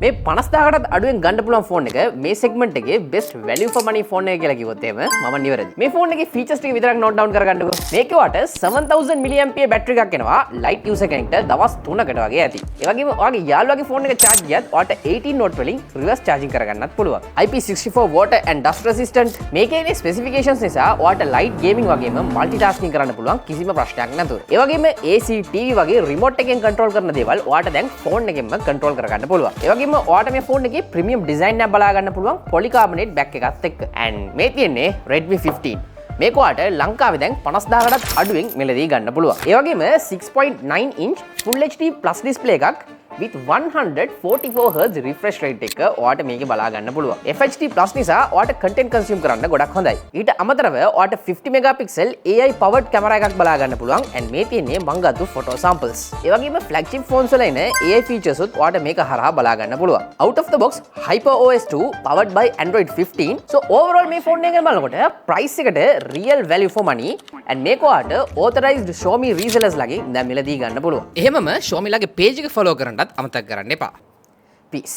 මේ 50000කටත් අඩුවෙන් ගන්න පුළුවන් ෆෝන් එක මේ සෙග්මන්ට් එකේ best value for money phone එක කියලා කිව්වොත් එහෙම මම නිවැරදි. මේ ෆෝන් එකේ ෆීචර්ස් ටික විතරක් නෝට් ඩවුන් කරගන්නකෝ. මේකේ වට 7000 mAh බැටරි එකක් එනවා. ලයිට් යූසර් කෙනෙක්ට දවස් 3කට වගේ ඇති. ඒ වගේම ඔයාගේ යාළුවාගේ ෆෝන් එක charge ගියත් ඔයාට 18 watt වලින් reverse charging කරගන්නත් පුළුවන්. IP64 water and dust resistant. මේකේ ඉන්නේ ස්පෙસિෆිකේෂන්ස් නිසා ඔයාට light gaming වගේම multitasking කරන්න පුළුවන් කිසිම ප්‍රශ්නයක් නැතුව. ඒ වගේම AC TV වගේ remote එකෙන් control කරන දේවල් ඔයාට දැන් ෆෝන් එකෙන්ම control කරගන්න පුළුවන්. ඒ වගේම ඔයාට මේ ෆෝන් එකේ premium design එක බලා ගන්න පුළුවන් polycarbonate back එකත් එක්ක. and මේ තියෙන්නේ Redmi 15. මේක ඔයාට ලංකාවේ දැන් 50000කටත් අඩුවෙන් මිලදී ගන්න පුළුවන්. ඒ වගේම 6.9 inch full HD plus display එකක් with 144Hz refresh rate එක ඔයාට මේකේ බලා ගන්න පුළුවන්. FHD plus නිසා ඔයාට content consume කරන්න ගොඩක් හොඳයි. ඊට අමතරව ඔයාට 50 megapixel AI powered camera එකක් බලා ගන්න පුළුවන් and මේ තියෙන්නේ මං ගත්තු photo samples. ඒ වගේම flagship phones වල එන AI features උත් ඔයාට මේක හරහා බලා ගන්න පුළුවන්. Out of the box HyperOS 2 powered by Android 15. So overall මේ ෆෝන් එක බලනකොට price එකට real value for money and මේක ඔයාට authorized Xiaomi resellers ලගේ දැන් මිලදී ගන්න පුළුවන්. එහෙමම Xiaomi ලගේ page එක follow කරන්න අමතක කරන්න එපා. Peace.